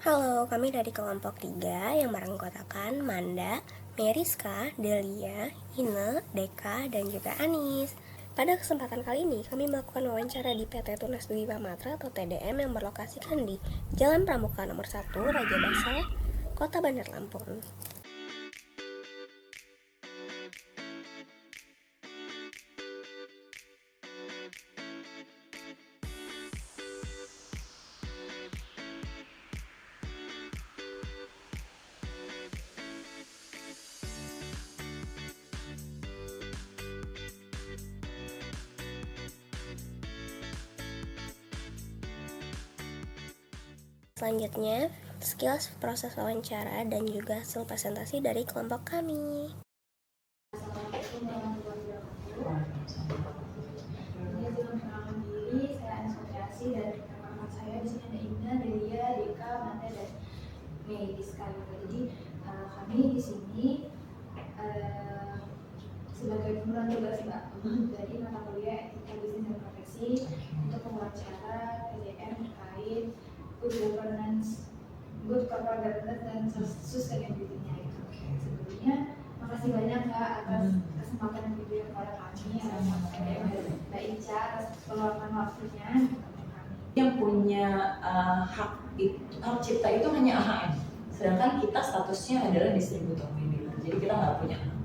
Halo, kami dari kelompok 3 yang beranggotakan Manda, Meriska, Delia, Ine, Deka, dan juga Anis. Pada kesempatan kali ini, kami melakukan wawancara di PT Tunas Dwi Matra atau TDM yang berlokasikan di Jalan Pramuka nomor 1, Raja Basah, Kota Bandar Lampung. Selanjutnya, sekilas proses wawancara dan juga hasil presentasi dari kelompok kami. Dan rekan-rekan saya di sini ada Ina, Delia, Deka, Manda, dan Meriska gitu. Jadi kami di sini sebagai pemeran tugas Mbak dari mata kuliah Etika Bisnis dan Profesi untuk mewawancara PDM terkait good governance, good corporate governance dan sustainability-nya itu. Sebelumnya makasih banyak Kak atas kesempatan yang diberikan kepada kami PDM dan Mbak Ica atas peluangkan waktunya. Yang punya hak cipta itu hanya AHM, sedangkan kita statusnya adalah distributor media, jadi kita nggak punya hak.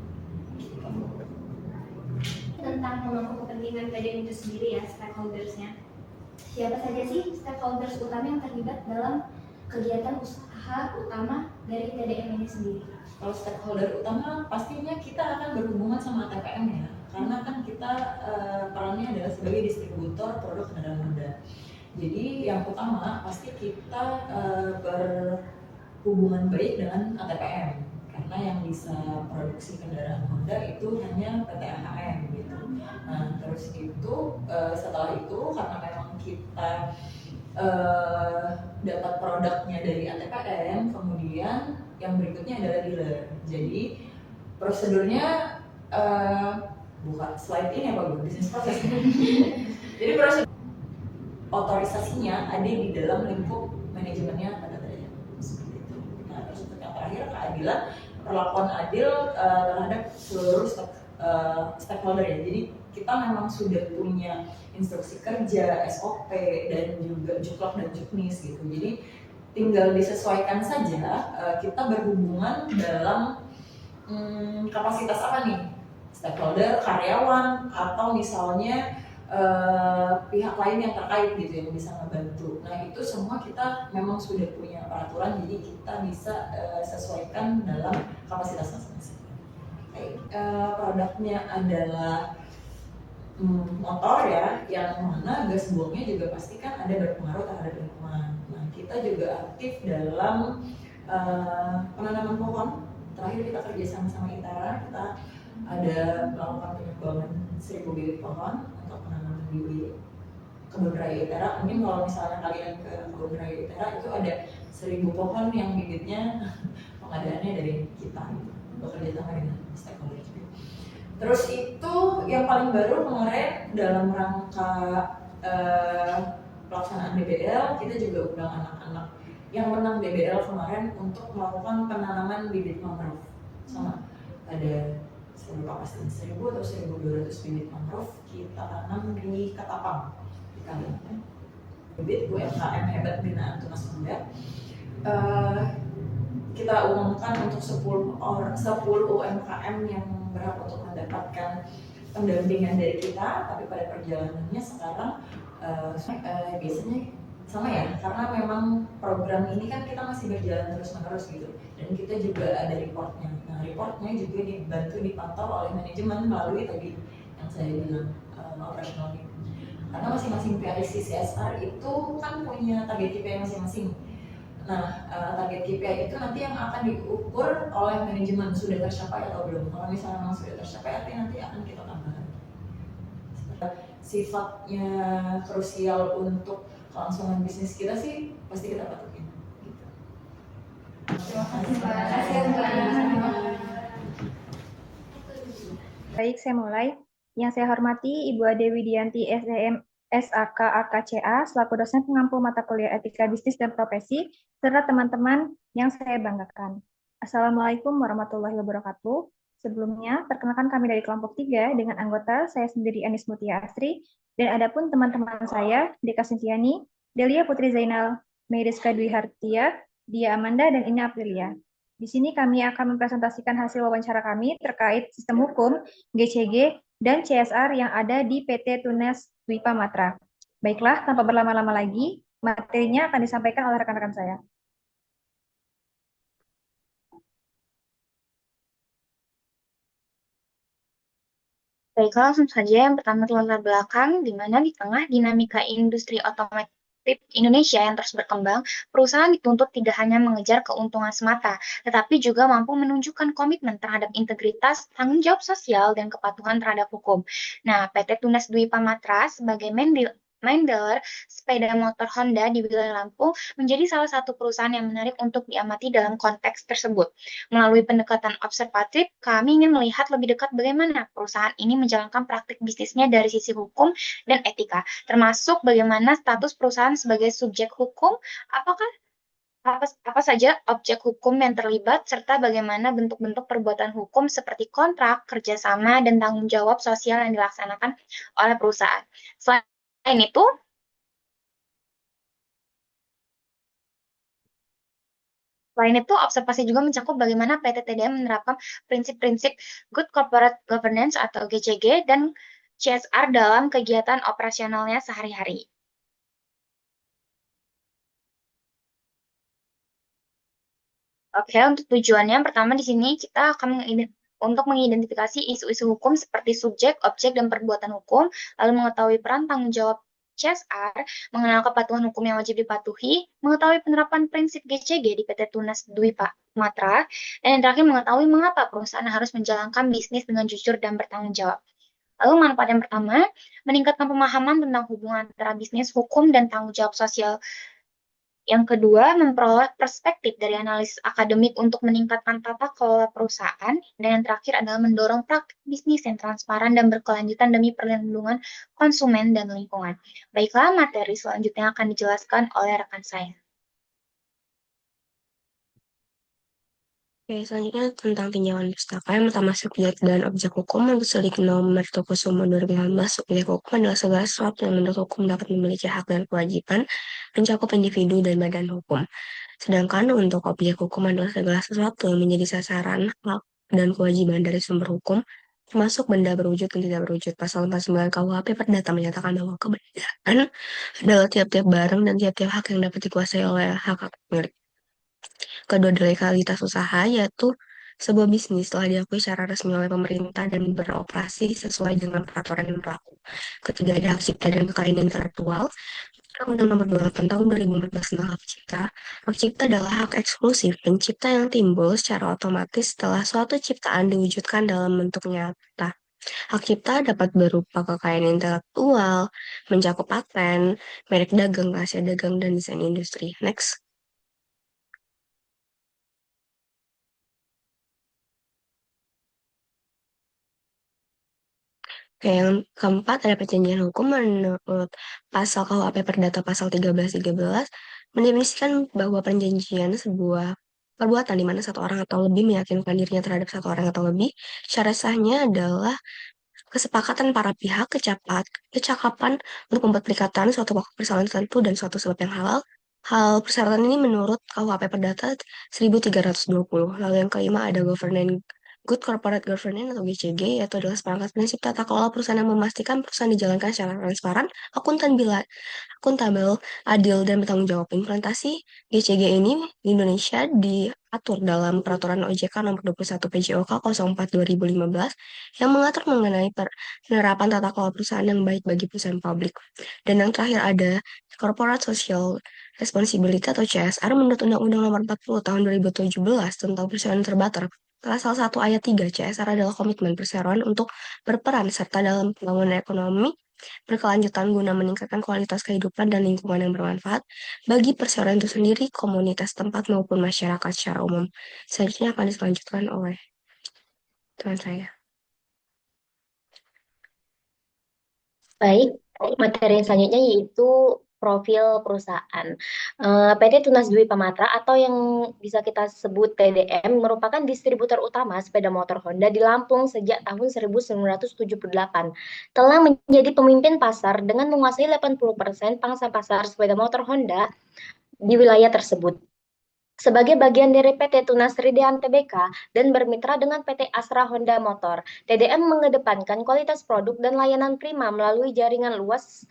Tentang pemangku kepentingan PDM itu sendiri ya, stakeholdersnya. Siapa saja sih stakeholders utama yang terlibat dalam kegiatan usaha utama dari TDM ini sendiri? Kalau stakeholder utama pastinya kita akan berhubungan sama TPM ya, karena kan kita perannya adalah sebagai distributor produk kendaraan Honda. Jadi yang utama pasti kita berhubungan baik dengan ATPM, karena yang bisa produksi kendaraan Honda itu hanya PT AHM gitu. Nah terus itu setelah itu karena memang kita dapat produknya dari ATPM, kemudian yang berikutnya adalah dealer. Jadi prosedurnya bukan slide ini apa bu, bisnis proses. Jadi prosedur otorisasinya ada di dalam lingkup manajemennya pada derajat seperti itu. Nah terus untuk yang terakhir keadilan, perlakuan adil terhadap seluruh stakeholder ya. Jadi kita memang sudah punya instruksi kerja, SOP, dan juga juklak dan juknis gitu. Jadi tinggal disesuaikan saja kita berhubungan dalam kapasitas apa nih, stakeholder, karyawan, atau misalnya pihak lain yang terkait gitu yang bisa membantu. Nah itu semua kita memang sudah punya peraturan, jadi kita bisa sesuaikan dalam kapasitas masing-masing. Produknya adalah motor ya, yang mana gas buangnya juga pasti kan ada berpengaruh terhadap lingkungan. Nah kita juga aktif dalam penanaman pohon. Terakhir kita kerja sama ITERA, kita ada melakukan penyumbang 1000 bibit pohon untuk penanaman di kebun raya ITERA. Mungkin kalau misalnya kalian ke kebun raya ITERA itu ada 1000 pohon yang bibitnya pengadaannya dari kita gitu, bekerja sama dengan stakeholder juga. Terus itu yang paling baru kemarin dalam rangka pelaksanaan BBL, kita juga undang anak-anak yang menang BBL kemarin untuk melakukan penanaman bibit mangrove. Sama ada saya lupa pasti 1000 atau 1200 bibit mangrove kita tanam di Ketapang di Kalimantan. Bibit UMKM hebat binaan Tunas Muda. Kita umumkan untuk 10 UMKM yang berhak untuk mendapatkan pendampingan dari kita, tapi pada perjalanannya sekarang biasanya sama ya, karena memang program ini kan kita masih berjalan terus-menerus gitu, dan kita juga ada reportnya. Nah reportnya juga dibantu dipantau oleh manajemen melalui tadi yang saya bilang operational gitu. Karena masing-masing PIC CSR itu kan punya target KPI masing-masing. Nah target KPI itu nanti yang akan diukur oleh manajemen sudah tercapai atau belum. Kalau misalnya memang sudah tercapai, nanti akan kita tambahkan. Sifatnya krusial untuk kelangsungan bisnis kita sih pasti kita patuhin gitu. Terima kasih Mbak. Baik, saya mulai. Yang saya hormati Ibu Ade Widianti SDM SAKAKCA selaku dosen pengampu mata kuliah Etika Bisnis dan Profesi, serta teman-teman yang saya banggakan. Assalamualaikum warahmatullahi wabarakatuh. Sebelumnya, perkenalkan kami dari kelompok 3 dengan anggota saya sendiri Anis Mutia Asri, dan adapun teman-teman saya, Deka Sintiani, Delia Putri Zainal, Meriska Dwi Hartia, Dia Amanda, dan Ina Aprilia. Di sini kami akan mempresentasikan hasil wawancara kami terkait sistem hukum, GCG, dan CSR yang ada di PT Tunas Dwipa Matra. Baiklah, tanpa berlama-lama lagi, materinya akan disampaikan oleh rekan-rekan saya. Baiklah, langsung saja yang pertama latar belakang, di mana di tengah dinamika industri otomotif Indonesia yang terus berkembang, perusahaan dituntut tidak hanya mengejar keuntungan semata, tetapi juga mampu menunjukkan komitmen terhadap integritas, tanggung jawab sosial, dan kepatuhan terhadap hukum. Nah, PT Tunas Dwi Pamatra sebagai main dealer sepeda motor Honda di wilayah Lampung menjadi salah satu perusahaan yang menarik untuk diamati dalam konteks tersebut. Melalui pendekatan observatif, kami ingin melihat lebih dekat bagaimana perusahaan ini menjalankan praktik bisnisnya dari sisi hukum dan etika, termasuk bagaimana status perusahaan sebagai subjek hukum, apakah apa saja objek hukum yang terlibat, serta bagaimana bentuk-bentuk perbuatan hukum seperti kontrak, kerjasama, dan tanggung jawab sosial yang dilaksanakan oleh perusahaan. Selain itu, observasi juga mencakup bagaimana PT TDM menerapkan prinsip-prinsip Good Corporate Governance atau GCG dan CSR dalam kegiatan operasionalnya sehari-hari. Oke, untuk tujuannya pertama di sini kita akan untuk mengidentifikasi isu-isu hukum seperti subjek, objek, dan perbuatan hukum, lalu mengetahui peran tanggung jawab CSR, mengenal kepatuhan hukum yang wajib dipatuhi, mengetahui penerapan prinsip GCG di PT Tunas Dwi Matra, dan yang terakhir mengetahui mengapa perusahaan harus menjalankan bisnis dengan jujur dan bertanggung jawab. Lalu manfaat yang pertama, meningkatkan pemahaman tentang hubungan antara bisnis, hukum, dan tanggung jawab sosial. Yang kedua, memperoleh perspektif dari analisis akademik untuk meningkatkan tata kelola perusahaan. Dan yang terakhir adalah mendorong praktik bisnis yang transparan dan berkelanjutan demi perlindungan konsumen dan lingkungan. Baiklah, materi selanjutnya akan dijelaskan oleh rekan saya. Oke, selanjutnya tentang tinjauan pustaka yang pertama subjek dan objek hukum menurut Studi Nomor Tokusumo 2018, subjek hukum adalah segala sesuatu yang menurut hukum dapat memiliki hak dan kewajiban mencakup individu dan badan hukum. Sedangkan untuk objek hukum adalah segala sesuatu yang menjadi sasaran hak dan kewajiban dari sumber hukum, termasuk benda berwujud dan tidak berwujud. Pasal 49 KUHP Perdata menyatakan bahwa kebendaan adalah tiap-tiap barang dan tiap-tiap hak yang dapat dikuasai oleh hak milik. Kedua, legalitas usaha, yaitu sebuah bisnis telah diakui secara resmi oleh pemerintah dan beroperasi sesuai dengan peraturan yang berlaku. Ketiga, ada hak cipta dan kekayaan intelektual. Undang-Undang Nomor 28 Tahun 2014 tentang hak cipta. Hak cipta adalah hak eksklusif pencipta yang timbul secara otomatis setelah suatu ciptaan diwujudkan dalam bentuk nyata. Hak cipta dapat berupa kekayaan intelektual, mencakup paten, merek dagang, rahasia dagang, dan desain industri. Next. Oke, yang keempat ada perjanjian hukum menurut pasal KUHP Perdata pasal 1313 mendefinisikan bahwa perjanjian sebuah perbuatan di mana satu orang atau lebih meyakinkan dirinya terhadap satu orang atau lebih. Syarat sahnya adalah kesepakatan para pihak, kecakapan untuk membuat perikatan suatu pokok persoalan tertentu dan suatu sebab yang halal. Hal persyaratan ini menurut KUHP Perdata 1320. Lalu yang kelima ada Good Corporate Governance atau GCG, yaitu adalah seperangkat prinsip tata kelola perusahaan yang memastikan perusahaan dijalankan secara transparan, akuntabel, adil, dan bertanggung jawab. Implementasi GCG ini di Indonesia diatur dalam Peraturan OJK Nomor 21 PJOK 04 2015 yang mengatur mengenai penerapan tata kelola perusahaan yang baik bagi perusahaan publik. Dan yang terakhir ada Corporate Social Responsibility atau CSR menurut Undang-Undang Nomor 40 Tahun 2017 tentang perusahaan terbatas. Salah satu ayat 3 CSR adalah komitmen perseroan untuk berperan serta dalam pembangunan ekonomi berkelanjutan guna meningkatkan kualitas kehidupan dan lingkungan yang bermanfaat bagi perseroan itu sendiri, komunitas tempat maupun masyarakat secara umum. Selanjutnya akan dilanjutkan oleh teman saya. Baik, Materi yang selanjutnya yaitu profil perusahaan. PT Tunas Dwi Pamatra atau yang bisa kita sebut TDM merupakan distributor utama sepeda motor Honda di Lampung sejak tahun 1978. Telah menjadi pemimpin pasar dengan menguasai 80% pangsa pasar sepeda motor Honda di wilayah tersebut. Sebagai bagian dari PT Tunas Ridean Tbk dan bermitra dengan PT Astra Honda Motor, TDM mengedepankan kualitas produk dan layanan prima melalui jaringan luas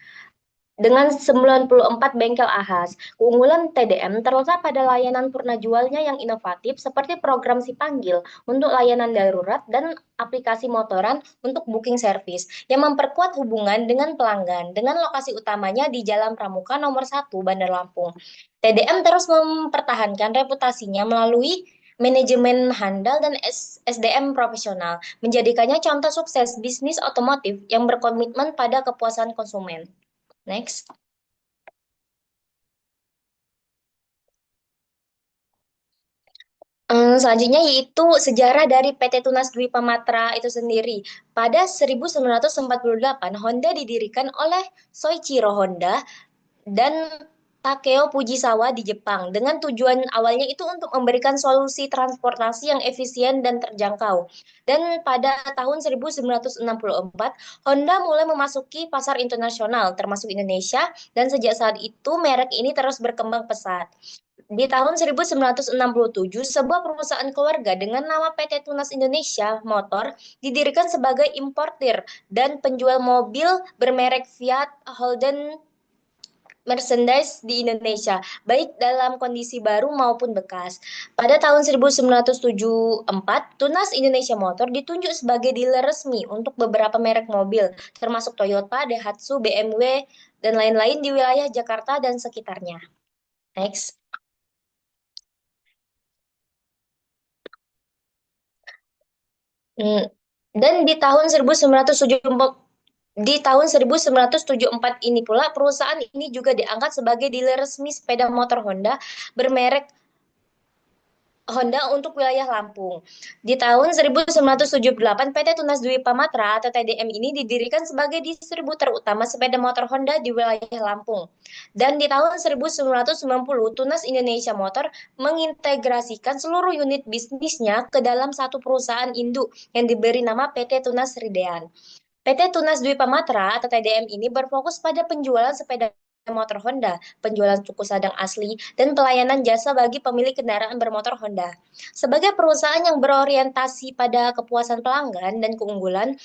dengan 94 bengkel ahas. Keunggulan TDM terletak pada layanan purna jualnya yang inovatif seperti program si panggil untuk layanan darurat dan aplikasi motoran untuk booking service yang memperkuat hubungan dengan pelanggan dengan lokasi utamanya di Jalan Pramuka nomor 1 Bandar Lampung. TDM terus mempertahankan reputasinya melalui manajemen handal dan SDM profesional, menjadikannya contoh sukses bisnis otomotif yang berkomitmen pada kepuasan konsumen. Next. Selanjutnya yaitu sejarah dari PT Tunas Dwi Pamatra itu sendiri. Pada 1948, Honda didirikan oleh Soichiro Honda dan Takeo Fujisawa di Jepang dengan tujuan awalnya itu untuk memberikan solusi transportasi yang efisien dan terjangkau. Dan pada tahun 1964, Honda mulai memasuki pasar internasional termasuk Indonesia dan sejak saat itu merek ini terus berkembang pesat. Di tahun 1967, sebuah perusahaan keluarga dengan nama PT Tunas Indonesia Motor didirikan sebagai importir dan penjual mobil bermerek Fiat, Holden, merchandise di Indonesia, baik dalam kondisi baru maupun bekas. Pada tahun 1974, Tunas Indonesia Motor ditunjuk sebagai dealer resmi untuk beberapa merek mobil, termasuk Toyota, Daihatsu, BMW, dan lain-lain di wilayah Jakarta dan sekitarnya. Next. Hmm. Dan di tahun 1974 ini pula perusahaan ini juga diangkat sebagai dealer resmi sepeda motor Honda bermerek Honda untuk wilayah Lampung. Di tahun 1978, PT Tunas Dwi Pamatra atau TDM ini didirikan sebagai distributor utama sepeda motor Honda di wilayah Lampung. Dan di tahun 1990, Tunas Indonesia Motor mengintegrasikan seluruh unit bisnisnya ke dalam satu perusahaan induk yang diberi nama PT Tunas Ridean. PT Tunas Dwi Pamatra atau TDM ini berfokus pada penjualan sepeda motor Honda, penjualan suku cadang asli, dan pelayanan jasa bagi pemilik kendaraan bermotor Honda. Sebagai perusahaan yang berorientasi pada kepuasan pelanggan dan keunggulan,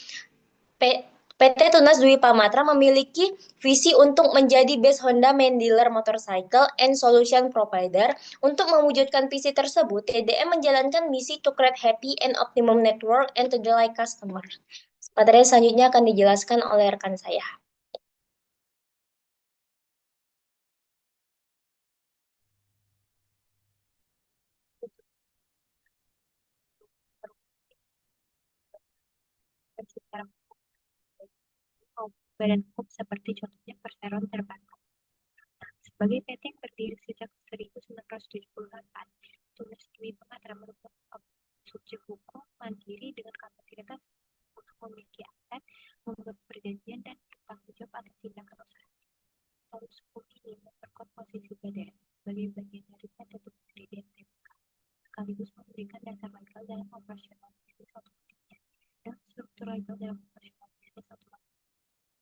PT Tunas Dwi Pamatra memiliki visi untuk menjadi best Honda main dealer motorcycle and solution provider. Untuk mewujudkan visi tersebut, TDM menjalankan misi to create happy and optimum network and to delight customer. Materi selanjutnya akan dijelaskan oleh rekan saya. Badan hukum seperti contohnya perseroan terbatas. Sebagai PT yang berdiri sejak 1978, Tunas Dwi Pamatra merupakan subjek hukum mandiri dengan kapasitas untuk memiliki aset, membuat perjanjian dan bertanggung jawab atas tindakan usaha. Status hukum ini memperkuat posisi BDN sebagai bagian dari PT Tunas Ridean Tbk, sekaligus memberikan dasar legal dalam operasional bisnis otomotifnya dan struktur legal dalam operasional bisnis otomotif.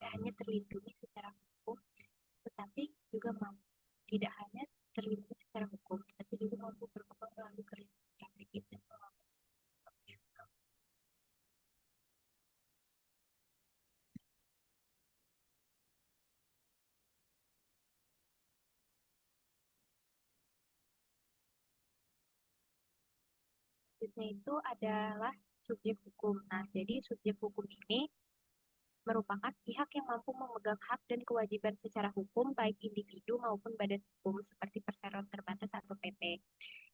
Tidak hanya terlindungi secara hukum, tetapi juga mampu tidak hanya terlindungi secara hukum, tapi juga mampu berkembang melalui kerja strategis dan pengalaman. Selanjutnya itu adalah subjek hukum. Nah, jadi subjek hukum ini merupakan pihak yang mampu memegang hak dan kewajiban secara hukum baik individu maupun badan hukum seperti perseroan terbatas atau PT.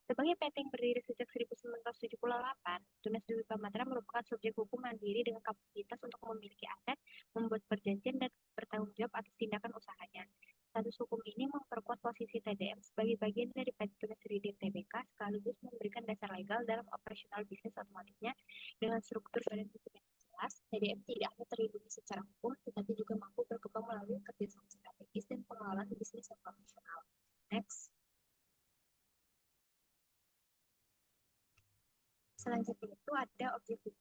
Sebagai PT yang berdiri sejak 1978, Tunas Dwi Pamatra merupakan subjek hukum mandiri dengan kapasitas untuk memiliki aset, membuat perjanjian, dan bertanggung jawab atas tindakan usahanya. Status hukum ini memperkuat posisi TDM sebagai bagian dari PT Tunas Ridean Tbk sekaligus memberikan dasar legal dalam operasional bisnis otomotifnya dengan struktur badan hukum yang jelas. TDM tidak hanya terlindungi secara hukum, tetapi juga mampu berkembang melalui Selanjutnya itu ada objektif.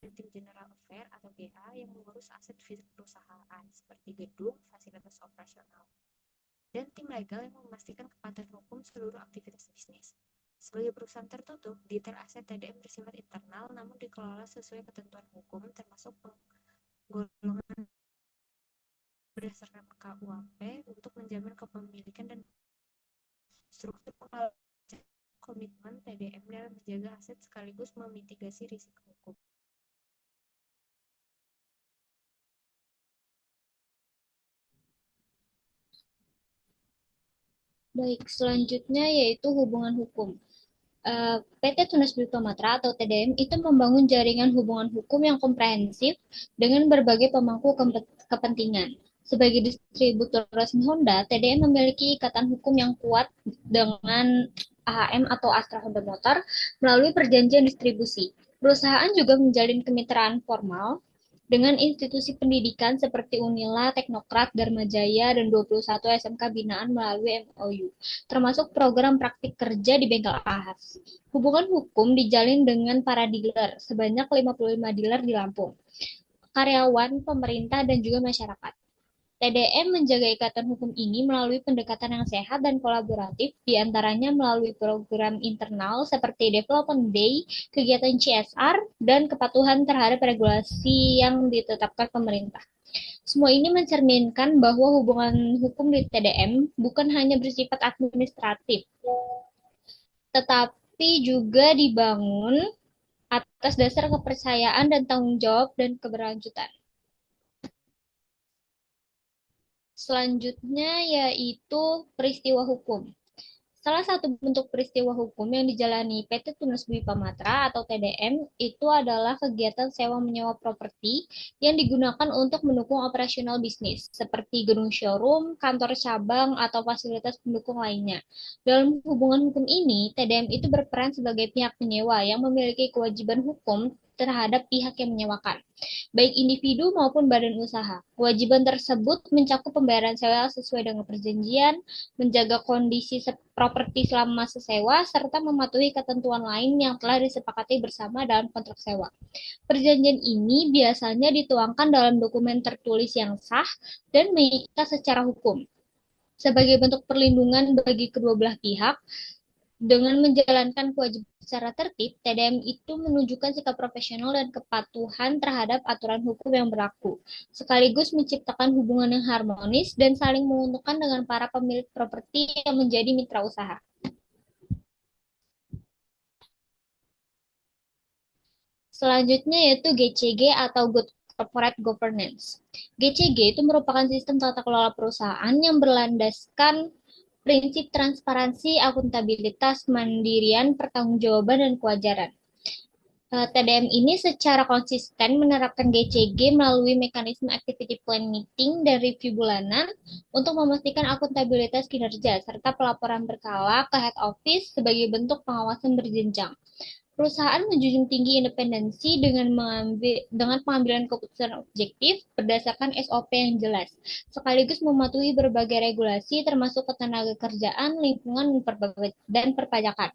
Tim General Affair atau GA yang mengurus aset fisik perusahaan seperti gedung, fasilitas operasional, dan tim legal yang memastikan kepatuhan hukum seluruh aktivitas bisnis. Sebagai perusahaan tertutup, detail aset TDM bersifat internal namun dikelola sesuai ketentuan hukum termasuk penggolongan berdasarkan KUHP untuk menjamin kepemilikan dan struktur pengelolaan komitmen TDM dalam menjaga aset sekaligus memitigasi risiko hukum. Baik, selanjutnya yaitu hubungan hukum. PT Tunas Bumi Matra atau TDM itu membangun jaringan hubungan hukum yang komprehensif dengan berbagai pemangku kepentingan. Sebagai distributor resmi Honda, TDM memiliki ikatan hukum yang kuat dengan AHM atau Astra Honda Motor melalui perjanjian distribusi. Perusahaan juga menjalin kemitraan formal dengan institusi pendidikan seperti Unila, Teknokrat, Dharma Jaya, dan 21 SMK binaan melalui MOU, termasuk program praktik kerja di bengkel ahas. Hubungan hukum dijalin dengan para dealer, sebanyak 55 dealer di Lampung, karyawan, pemerintah, dan juga masyarakat. TDM menjaga ikatan hukum ini melalui pendekatan yang sehat dan kolaboratif, diantaranya melalui program internal seperti Development Day, kegiatan CSR, dan kepatuhan terhadap regulasi yang ditetapkan pemerintah. Semua ini mencerminkan bahwa hubungan hukum di TDM bukan hanya bersifat administratif, tetapi juga dibangun atas dasar kepercayaan dan tanggung jawab dan keberlanjutan. Selanjutnya yaitu peristiwa hukum. Salah satu bentuk peristiwa hukum yang dijalani PT Tunas Bumi Matra atau TDM itu adalah kegiatan sewa-menyewa properti yang digunakan untuk mendukung operasional bisnis, seperti gedung showroom, kantor cabang, atau fasilitas pendukung lainnya. Dalam hubungan hukum ini, TDM itu berperan sebagai pihak penyewa yang memiliki kewajiban hukum terhadap pihak yang menyewakan, baik individu maupun badan usaha. Kewajiban tersebut mencakup pembayaran sewa sesuai dengan perjanjian, menjaga kondisi properti selama masa sewa, serta mematuhi ketentuan lain yang telah disepakati bersama dalam kontrak sewa. Perjanjian ini biasanya dituangkan dalam dokumen tertulis yang sah dan mengikat secara hukum. Sebagai bentuk perlindungan bagi kedua belah pihak, dengan menjalankan kewajiban secara tertib, TDM itu menunjukkan sikap profesional dan kepatuhan terhadap aturan hukum yang berlaku, sekaligus menciptakan hubungan yang harmonis dan saling menguntungkan dengan para pemilik properti yang menjadi mitra usaha. Selanjutnya yaitu GCG atau Good Corporate Governance. GCG itu merupakan sistem tata kelola perusahaan yang berlandaskan prinsip transparansi, akuntabilitas, kemandirian, pertanggungjawaban, dan kewajaran. TDM ini secara konsisten menerapkan GCG melalui mekanisme activity plan meeting dan review bulanan untuk memastikan akuntabilitas kinerja, serta pelaporan berkala ke head office sebagai bentuk pengawasan berjenjang. Perusahaan menjunjung tinggi independensi dengan pengambilan keputusan objektif berdasarkan SOP yang jelas, sekaligus mematuhi berbagai regulasi termasuk ketenagakerjaan, lingkungan, dan perpajakan.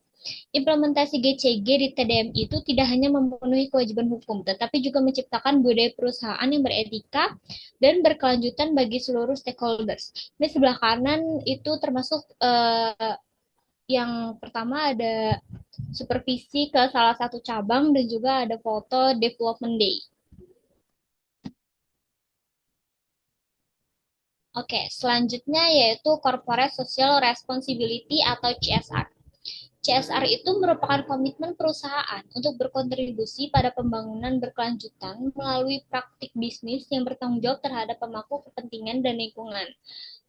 Implementasi GCG di TDM itu tidak hanya memenuhi kewajiban hukum, tetapi juga menciptakan budaya perusahaan yang beretika dan berkelanjutan bagi seluruh stakeholders. Di sebelah kanan itu termasuk yang pertama ada supervisi ke salah satu cabang dan juga ada foto Development Day. Oke, selanjutnya yaitu Corporate Social Responsibility atau CSR. CSR itu merupakan komitmen perusahaan untuk berkontribusi pada pembangunan berkelanjutan melalui praktik bisnis yang bertanggung jawab terhadap pemangku kepentingan dan lingkungan.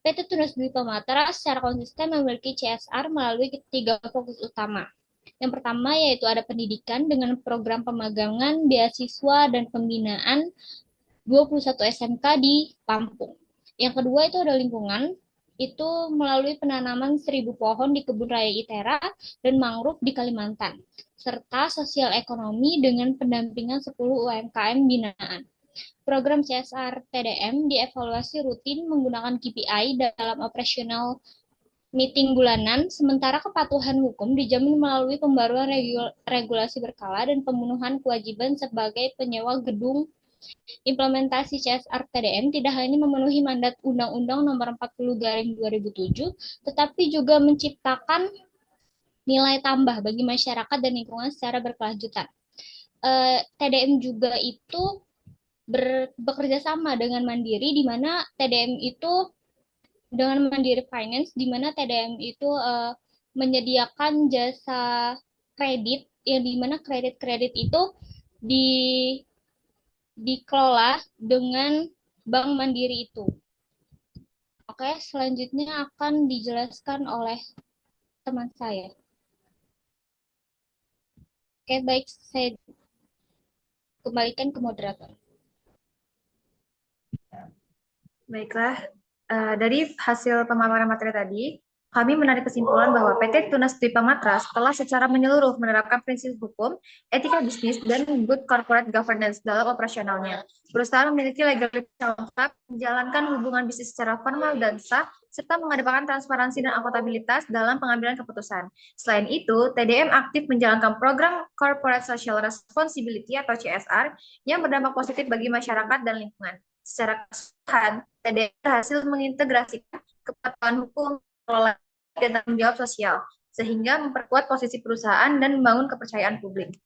PT Tunas Bumi Matra secara konsisten memiliki CSR melalui tiga fokus utama. Yang pertama yaitu ada pendidikan dengan program pemagangan, beasiswa, dan pembinaan 21 SMK di Lampung. Yang kedua itu ada lingkungan itu melalui penanaman 1.000 pohon di Kebun Raya ITERA dan mangrove di Kalimantan, serta sosial ekonomi dengan pendampingan 10 UMKM binaan. Program CSR TDM dievaluasi rutin menggunakan KPI dalam operasional meeting bulanan, sementara kepatuhan hukum dijamin melalui pembaruan regulasi berkala dan pemenuhan kewajiban sebagai penyewa gedung. Implementasi CSR TDM tidak hanya memenuhi mandat Undang-Undang Nomor 40/2007, tetapi juga menciptakan nilai tambah bagi masyarakat dan lingkungan secara berkelanjutan. TDM juga itu bekerja sama dengan Mandiri, di mana TDM itu dengan Mandiri Finance, di mana TDM itu menyediakan jasa kredit, yang di mana kredit-kredit itu di dikelola dengan Bank Mandiri itu. Oke, selanjutnya akan dijelaskan oleh teman saya. Oke, baik, saya kembalikan ke moderator. Baiklah, dari hasil pemaparan materi tadi, kami menarik kesimpulan bahwa PT Tunas Dwi Pamatra telah secara menyeluruh menerapkan prinsip hukum, etika bisnis, dan good corporate governance dalam operasionalnya. Perusahaan memiliki legalitas lengkap, menjalankan hubungan bisnis secara formal dan sah, serta mengedepankan transparansi dan akuntabilitas dalam pengambilan keputusan. Selain itu, TDM aktif menjalankan program Corporate Social Responsibility atau CSR yang berdampak positif bagi masyarakat dan lingkungan. Secara keseluruhan, TDM berhasil mengintegrasikan kepatuhan hukum, pengelolaan, dan tanggung jawab sosial, sehingga memperkuat posisi perusahaan dan membangun kepercayaan publik.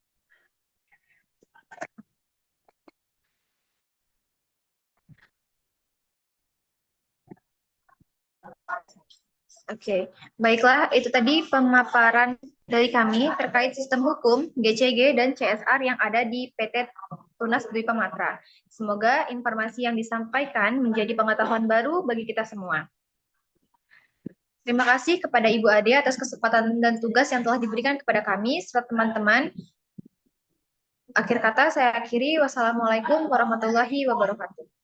Oke, baiklah, itu tadi pemaparan dari kami terkait sistem hukum, GCG, dan CSR yang ada di PT Tunas Dwi Pamatra. Semoga informasi yang disampaikan menjadi pengetahuan baru bagi kita semua. Terima kasih kepada Ibu Ade atas kesempatan dan tugas yang telah diberikan kepada kami serta teman-teman. Akhir kata saya akhiri, wassalamualaikum warahmatullahi wabarakatuh.